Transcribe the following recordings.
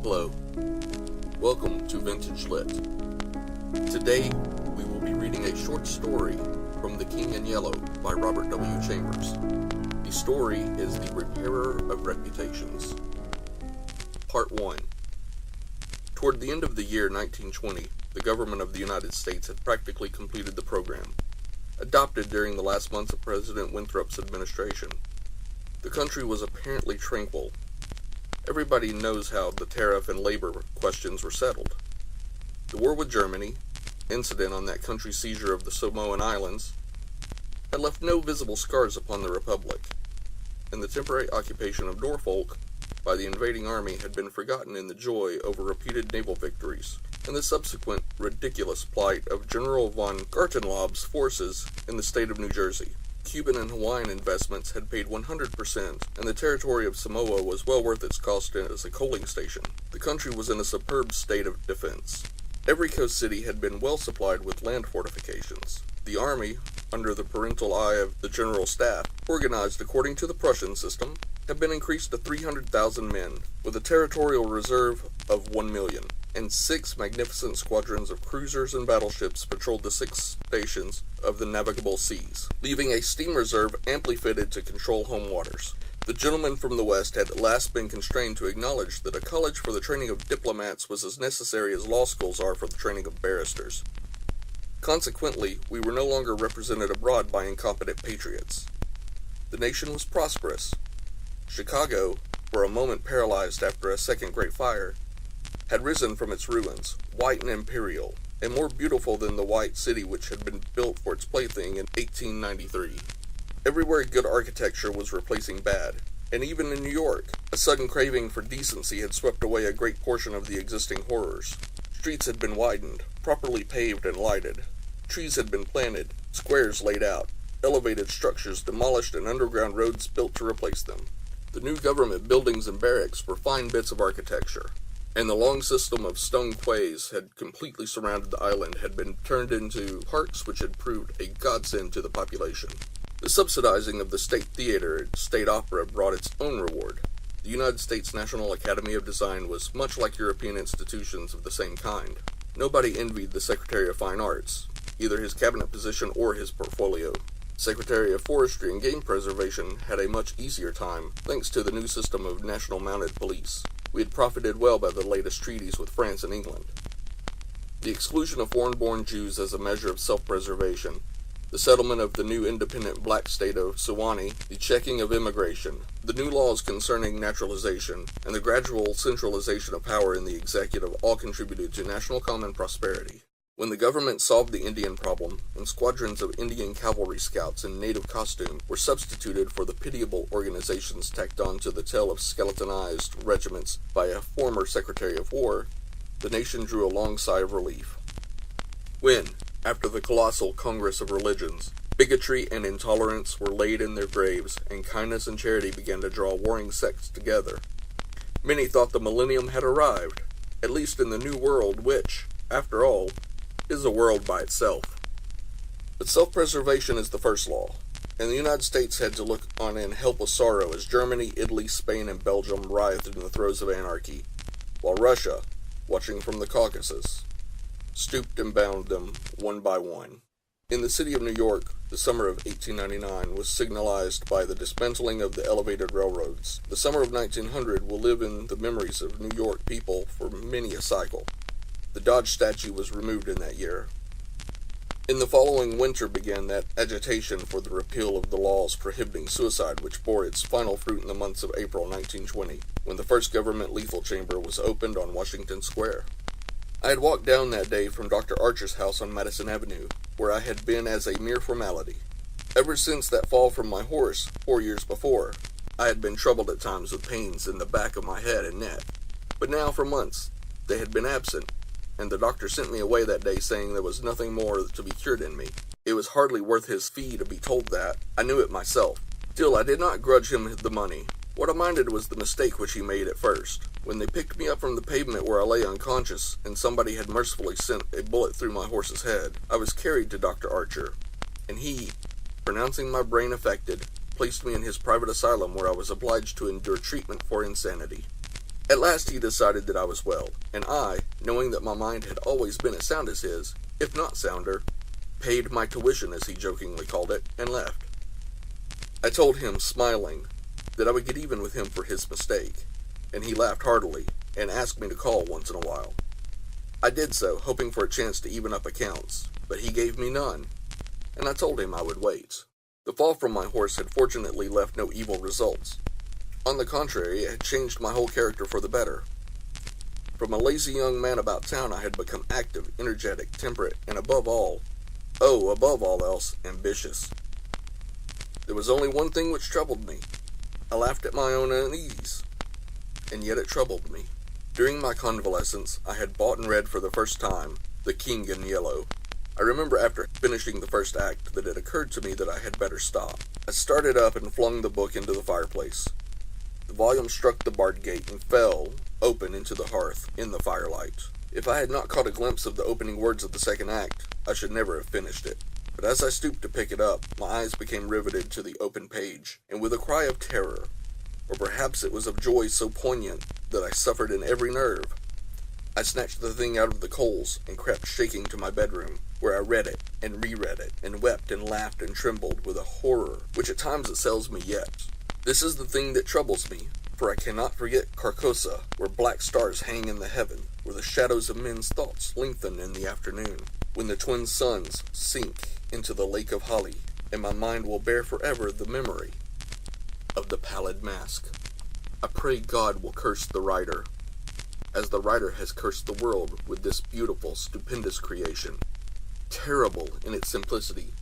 Hello, welcome to Vintage Lit. Today, we will be reading a short story from The King in Yellow by Robert W. Chambers. The story is The Repairer of Reputations. Part 1. Toward the end of the year 1920, the government of the United States had practically completed the program, adopted during the last months of President Winthrop's administration. The country was apparently tranquil. Everybody knows how the tariff and labor questions were settled. The war with Germany, incident on that country's seizure of the Samoan Islands, had left no visible scars upon the Republic, and the temporary occupation of Norfolk by the invading army had been forgotten in the joy over repeated naval victories, and the subsequent ridiculous plight of General von Gartenlaub's forces in the state of New Jersey. Cuban and Hawaiian investments had paid 100%, and the territory of Samoa was well worth its cost as a coaling station. The country was in a superb state of defense. Every coast city had been well supplied with land fortifications. The army, under the parental eye of the General Staff, organized according to the Prussian system, had been increased to 300,000 men, with a territorial reserve of 1 million, and 6 magnificent squadrons of cruisers and battleships patrolled the 6 stations of the navigable seas, leaving a steam reserve amply fitted to control home waters. The gentlemen from the West had at last been constrained to acknowledge that a college for the training of diplomats was as necessary as law schools are for the training of barristers. Consequently, we were no longer represented abroad by incompetent patriots. The nation was prosperous. Chicago, for a moment paralyzed after a second great fire, had risen from its ruins, white and imperial, and more beautiful than the white city which had been built for its plaything in 1893. Everywhere good architecture was replacing bad, and even in New York, a sudden craving for decency had swept away a great portion of the existing horrors. Streets had been widened, properly paved and lighted. Trees had been planted, squares laid out, elevated structures demolished, and underground roads built to replace them. The new government buildings and barracks were fine bits of architecture, and the long system of stone quays had completely surrounded the island had been turned into parks which had proved a godsend to the population. The subsidizing of the State Theater and State Opera brought its own reward. The United States National Academy of Design was much like European institutions of the same kind. Nobody envied the Secretary of Fine Arts, either his cabinet position or his portfolio. Secretary of Forestry and Game Preservation had a much easier time, thanks to the new system of national mounted police. We had profited well by the latest treaties with France and England. The exclusion of foreign-born Jews as a measure of self-preservation, the settlement of the new independent black state of Sewanee, the checking of immigration, the new laws concerning naturalization, and the gradual centralization of power in the executive all contributed to national common prosperity. When the government solved the Indian problem, and squadrons of Indian cavalry scouts in native costume were substituted for the pitiable organizations tacked on to the tail of skeletonized regiments by a former Secretary of War, the nation drew a long sigh of relief. When, after the colossal Congress of Religions, bigotry and intolerance were laid in their graves, and kindness and charity began to draw warring sects together, many thought the millennium had arrived, at least in the New World which, after all, is a world by itself. But self-preservation is the first law, and the United States had to look on in helpless sorrow as Germany, Italy, Spain, and Belgium writhed in the throes of anarchy, while Russia, watching from the Caucasus, stooped and bound them one by one. In the city of New York, the summer of 1899 was signalized by the dismantling of the elevated railroads. The summer of 1900 will live in the memories of New York people for many a cycle. The Dodge statue was removed in that year. In the following winter began that agitation for the repeal of the laws prohibiting suicide which bore its final fruit in the months of April 1920, when the first government lethal chamber was opened on Washington Square. I had walked down that day from Dr. Archer's house on Madison Avenue, where I had been as a mere formality. Ever since that fall from my horse, 4 years before, I had been troubled at times with pains in the back of my head and neck. But now for months, they had been absent, and the doctor sent me away that day saying there was nothing more to be cured in me. It was hardly worth his fee to be told that. I knew it myself. Still, I did not grudge him the money. What I minded was the mistake which he made at first. When they picked me up from the pavement where I lay unconscious, and somebody had mercifully sent a bullet through my horse's head, I was carried to Dr. Archer, and he, pronouncing my brain affected, placed me in his private asylum where I was obliged to endure treatment for insanity. At last he decided that I was well, and I, knowing that my mind had always been as sound as his, if not sounder, paid my tuition, as he jokingly called it, and left. I told him, smiling, that I would get even with him for his mistake, and he laughed heartily and asked me to call once in a while. I did so, hoping for a chance to even up accounts, but he gave me none, and I told him I would wait. The fall from my horse had fortunately left no evil results. On the contrary, it had changed my whole character for the better. From a lazy young man about town, I had become active, energetic, temperate, and above all else, ambitious. There was only one thing which troubled me. I laughed at my own unease, and yet it troubled me. During my convalescence, I had bought and read for the first time The King in Yellow. I remember after finishing the first act that it occurred to me that I had better stop. I started up and flung the book into the fireplace. The volume struck the barred gate and fell, open, into the hearth, in the firelight. If I had not caught a glimpse of the opening words of the second act, I should never have finished it. But as I stooped to pick it up, my eyes became riveted to the open page, and with a cry of terror, or perhaps it was of joy so poignant that I suffered in every nerve, I snatched the thing out of the coals and crept shaking to my bedroom, where I read it and reread it, and wept and laughed and trembled with a horror which at times assails me yet. This is the thing that troubles me, for I cannot forget Carcosa, where black stars hang in the heaven, where the shadows of men's thoughts lengthen in the afternoon, when the twin suns sink into the lake of holly, and my mind will bear forever the memory of the pallid mask. I pray God will curse the writer, as the writer has cursed the world with this beautiful, stupendous creation, terrible in its simplicity,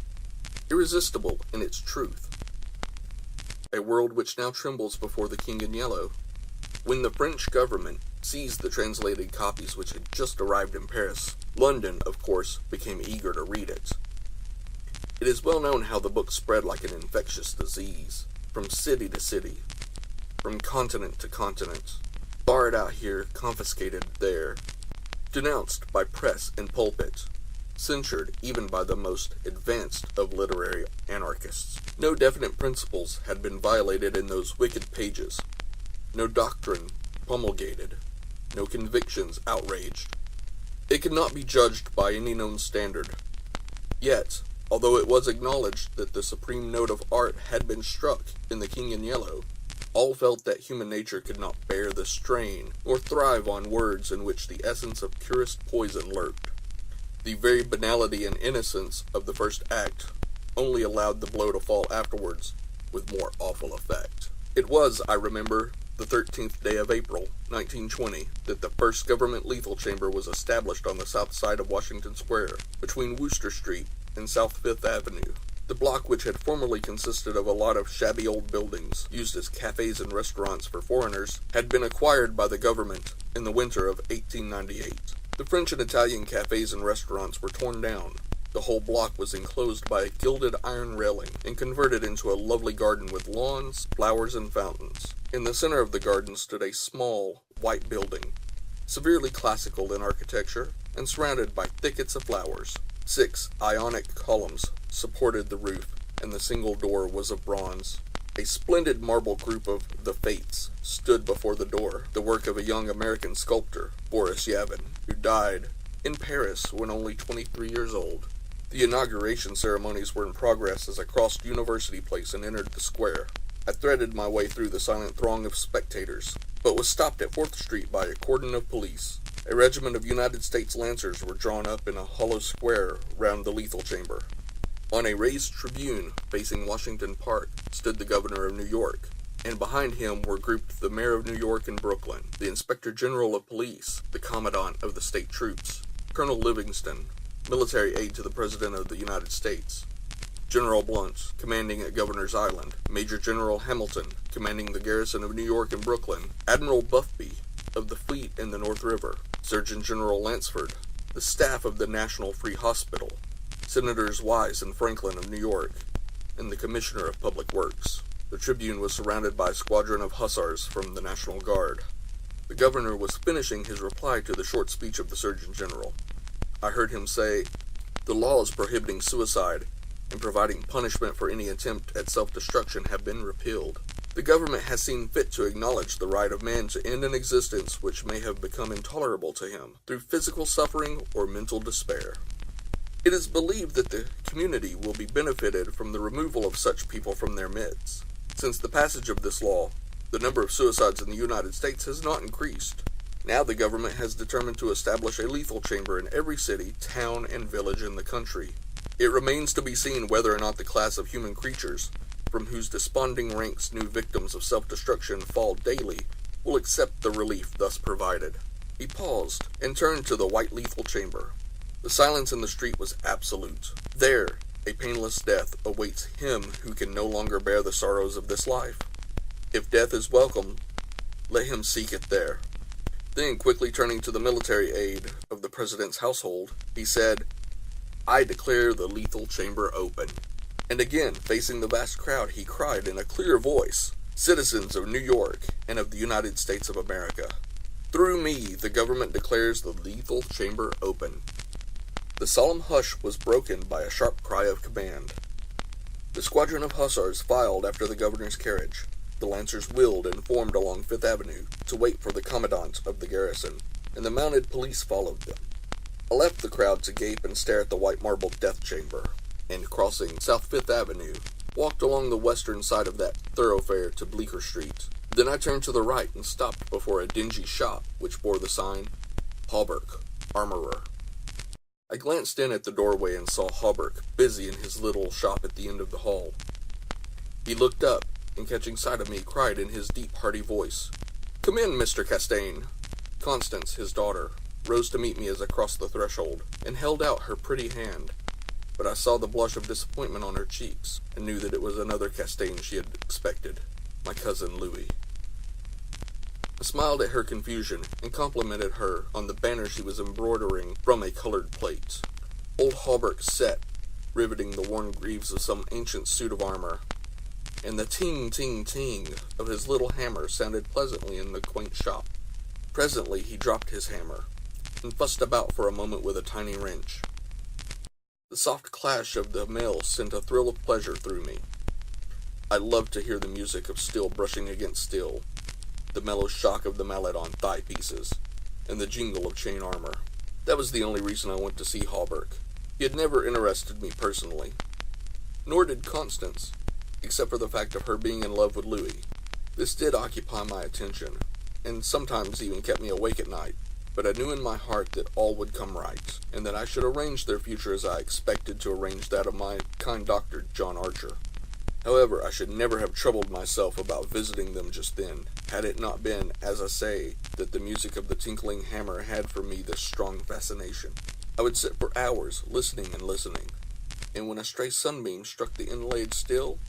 irresistible in its truth. A world which now trembles before the King in Yellow. When the French government seized the translated copies which had just arrived in Paris, London, of course, became eager to read it. It is well known how the book spread like an infectious disease, from city to city, from continent to continent, barred out here, confiscated there, denounced by press and pulpit, censured even by the most advanced of literary anarchists. No definite principles had been violated in those wicked pages, no doctrine promulgated, no convictions outraged. It could not be judged by any known standard. Yet, although it was acknowledged that the supreme note of art had been struck in The King in Yellow, all felt that human nature could not bear the strain, nor thrive on words in which the essence of purest poison lurked. The very banality and innocence of the first act only allowed the blow to fall afterwards with more awful effect. It was, I remember, the 13th day of April, 1920, that the first government lethal chamber was established on the south side of Washington Square, between Wooster Street and South Fifth Avenue. The block, which had formerly consisted of a lot of shabby old buildings used as cafes and restaurants for foreigners, had been acquired by the government in the winter of 1898. The French and Italian cafes and restaurants were torn down. The whole block was enclosed by a gilded iron railing and converted into a lovely garden with lawns, flowers, and fountains. In the center of the garden stood a small, white building, severely classical in architecture and surrounded by thickets of flowers. 6 Ionic columns supported the roof, and the single door was of bronze. A splendid marble group of the Fates stood before the door, the work of a young American sculptor, Boris Yavin, who died in Paris when only 23 years old. The inauguration ceremonies were in progress as I crossed University Place and entered the square. I threaded my way through the silent throng of spectators, but was stopped at 4th Street by a cordon of police. A regiment of United States Lancers were drawn up in a hollow square round the lethal chamber. On a raised tribune facing Washington Park stood the governor of New York, and behind him were grouped the mayor of New York and Brooklyn, the inspector general of police, the commandant of the state troops, Colonel Livingston, military aide to the President of the United States, General Blunt, commanding at Governor's Island, Major General Hamilton, commanding the garrison of New York and Brooklyn, Admiral Buffby of the fleet in the North River, Surgeon General Lansford, the staff of the National Free Hospital, Senators Wise and Franklin of New York, and the Commissioner of Public Works. The tribune was surrounded by a squadron of hussars from the National Guard. The governor was finishing his reply to the short speech of the Surgeon General. I heard him say, "The laws prohibiting suicide and providing punishment for any attempt at self-destruction have been repealed. The government has seen fit to acknowledge the right of man to end an existence which may have become intolerable to him through physical suffering or mental despair. It is believed that the community will be benefited from the removal of such people from their midst. Since the passage of this law, the number of suicides in the United States has not increased. Now the government has determined to establish a lethal chamber in every city, town, and village in the country. It remains to be seen whether or not the class of human creatures, from whose desponding ranks new victims of self-destruction fall daily, will accept the relief thus provided. He paused and turned to the white lethal chamber. The silence in the street was absolute. There, a painless death awaits him who can no longer bear the sorrows of this life. If death is welcome, let him seek it there. Then, quickly turning to the military aide of the president's household, he said, "I declare the lethal chamber open." And again, facing the vast crowd, he cried in a clear voice, "Citizens of New York and of the United States of America, through me the government declares the lethal chamber open." The solemn hush was broken by a sharp cry of command. The squadron of hussars filed after the governor's carriage. The lancers wheeled and formed along Fifth Avenue to wait for the commandant of the garrison, and the mounted police followed them. I left the crowd to gape and stare at the white marble death chamber, and crossing South Fifth Avenue, walked along the western side of that thoroughfare to Bleecker Street. Then I turned to the right and stopped before a dingy shop which bore the sign, "Hawberk, Armorer." I glanced in at the doorway and saw Hawberk busy in his little shop at the end of the hall. He looked up, and catching sight of me, cried in his deep, hearty voice, "Come in, Mr. Castaigne." Constance, his daughter, rose to meet me as I crossed the threshold, and held out her pretty hand, but I saw the blush of disappointment on her cheeks, and knew that it was another Castaigne she had expected, my cousin Louis. I smiled at her confusion, and complimented her on the banner she was embroidering from a colored plate. Old Hawberk sat, riveting the worn greaves of some ancient suit of armor, and the ting-ting-ting of his little hammer sounded pleasantly in the quaint shop. Presently he dropped his hammer, and fussed about for a moment with a tiny wrench. The soft clash of the mill sent a thrill of pleasure through me. I loved to hear the music of steel brushing against steel, the mellow shock of the mallet on thigh pieces, and the jingle of chain armor. That was the only reason I went to see Hawberk. He had never interested me personally, nor did Constance, except for the fact of her being in love with Louis. This did occupy my attention, and sometimes even kept me awake at night, but I knew in my heart that all would come right, and that I should arrange their future as I expected to arrange that of my kind doctor, John Archer. However, I should never have troubled myself about visiting them just then, had it not been, as I say, that the music of the tinkling hammer had for me this strong fascination. I would sit for hours, listening and listening, and when a stray sunbeam struck the inlaid steel,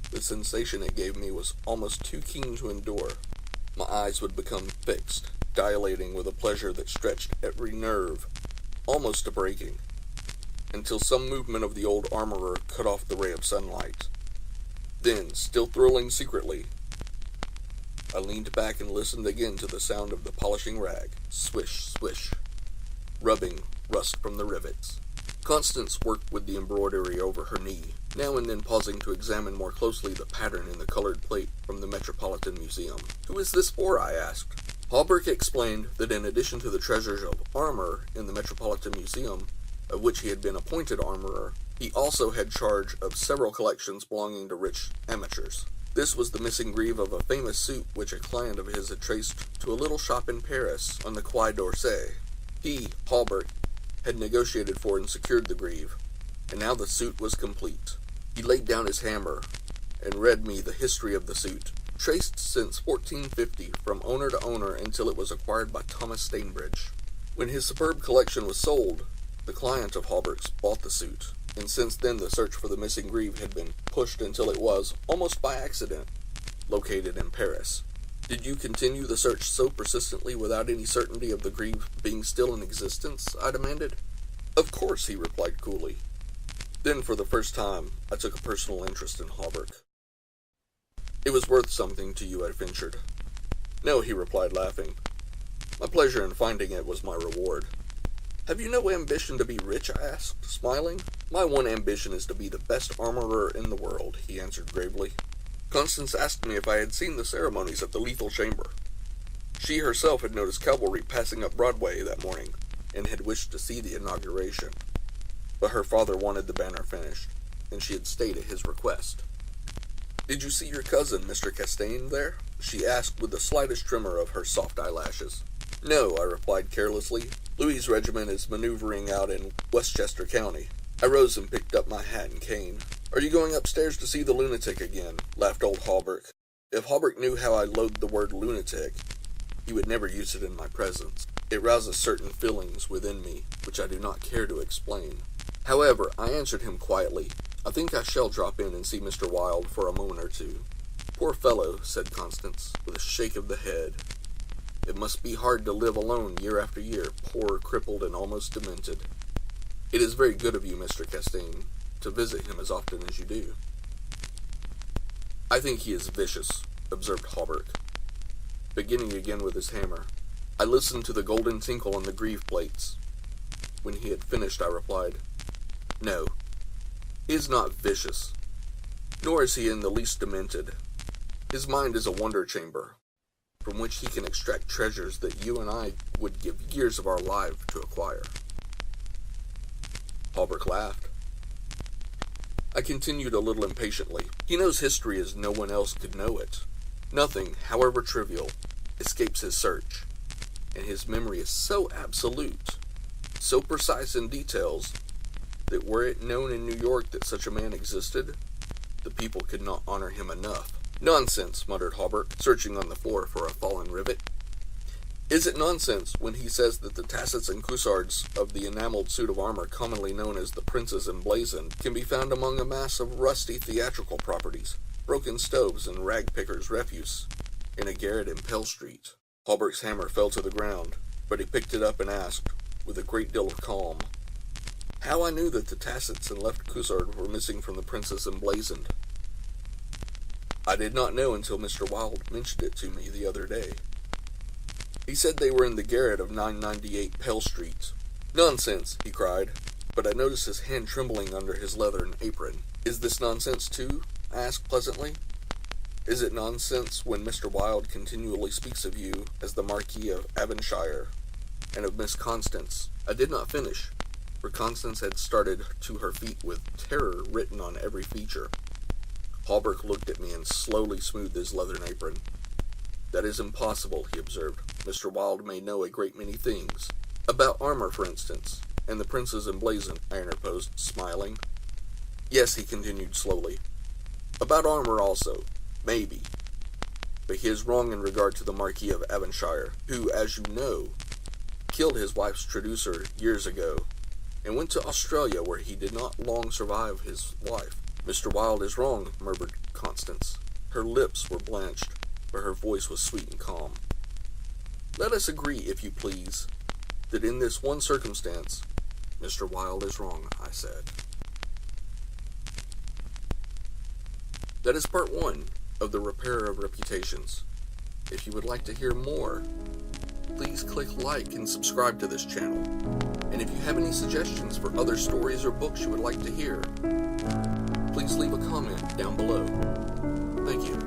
the sensation it gave me was almost too keen to endure. My eyes would become fixed, dilating with a pleasure that stretched every nerve, almost to breaking, until some movement of the old armorer cut off the ray of sunlight. Then, still thrilling secretly, I leaned back and listened again to the sound of the polishing rag, swish, swish, rubbing rust from the rivets. Constance worked with the embroidery over her knee, now and then pausing to examine more closely the pattern in the colored plate from the Metropolitan Museum. "Who is this for?" I asked. Hawberk explained that in addition to the treasures of armor in the Metropolitan Museum, of which he had been appointed armorer, he also had charge of several collections belonging to rich amateurs. This was the missing greave of a famous suit which a client of his had traced to a little shop in Paris on the Quai d'Orsay. He, Hawberk, had negotiated for and secured the greave, and now the suit was complete. He laid down his hammer and read me the history of the suit, traced since 1450 from owner to owner until it was acquired by Thomas Stainbridge. When his superb collection was sold, the client of Hawberk's bought the suit, and since then the search for the missing greave had been pushed until it was, almost by accident, located in Paris. "Did you continue the search so persistently without any certainty of the greave being still in existence?" I demanded. "Of course," he replied coolly. Then, for the first time, I took a personal interest in Hawberk. "It was worth something to you," I ventured. "No," he replied, laughing. "My pleasure in finding it was my reward." "Have you no ambition to be rich?" I asked, smiling. "My one ambition is to be the best armorer in the world," he answered gravely. Constance asked me if I had seen the ceremonies at the Lethal Chamber. She herself had noticed cavalry passing up Broadway that morning, and had wished to see the inauguration. But her father wanted the banner finished, and she had stayed at his request. "Did you see your cousin, Mr. Castaigne, there?" she asked with the slightest tremor of her soft eyelashes. "No," I replied carelessly. "Louis's regiment is maneuvering out in Westchester County." I rose and picked up my hat and cane. "Are you going upstairs to see the lunatic again?" laughed old Hawberk. If Hawberk knew how I loathed the word lunatic, he would never use it in my presence. It rouses certain feelings within me, which I do not care to explain. However, I answered him quietly. "I think I shall drop in and see Mr. Wilde for a moment or two." "Poor fellow," said Constance, with a shake of the head. "It must be hard to live alone year after year, poor, crippled, and almost demented. It is very good of you, Mr. Castaigne, to visit him as often as you do." "I think he is vicious," observed Hawberk, beginning again with his hammer. I listened to the golden tinkle on the greave plates. When he had finished, I replied, "No, he is not vicious, nor is he in the least demented. His mind is a wonder chamber, from which he can extract treasures that you and I would give years of our life to acquire." Hawberk laughed. I continued a little impatiently. "He knows history as no one else could know it. Nothing, however trivial, escapes his search, and his memory is so absolute, so precise in details, that were it known in New York that such a man existed, the people could not honor him enough." "Nonsense," muttered Hawberk, searching on the floor for a fallen rivet. "Is it nonsense when he says that the tassets and cuissards of the enameled suit of armor commonly known as the Prince's Emblazoned can be found among a mass of rusty theatrical properties, broken stoves and rag-pickers' refuse, in a garret in Pell Street?" Hawberk's hammer fell to the ground, but he picked it up and asked, with a great deal of calm, how I knew that the tassets and left cuissard were missing from the Prince's Emblazoned. "I did not know until Mr. Wilde mentioned it to me the other day. He said they were in the garret of 998 Pell Street." "Nonsense," he cried, but I noticed his hand trembling under his leathern apron. "Is this nonsense, too?" I asked pleasantly. "Is it nonsense when Mr. Wilde continually speaks of you as the Marquis of Avonshire, and of Miss Constance?" I did not finish, for Constance had started to her feet with terror written on every feature. Hawberk looked at me and slowly smoothed his leathern apron. "That is impossible," he observed. "Mr. Wilde may know a great many things. About armor, for instance, and the Prince's Emblazoned," I interposed, smiling. "Yes," he continued slowly. "About armor also, maybe. But he is wrong in regard to the Marquis of Avonshire, who, as you know, killed his wife's traducer years ago, and went to Australia, where he did not long survive his wife." "Mr. Wilde is wrong," murmured Constance. Her lips were blanched, but her voice was sweet and calm. "Let us agree, if you please, that in this one circumstance, Mr. Wilde is wrong," I said. That is part 1 of The Repairer of Reputations. If you would like to hear more, please click like and subscribe to this channel. And if you have any suggestions for other stories or books you would like to hear, please leave a comment down below. Thank you.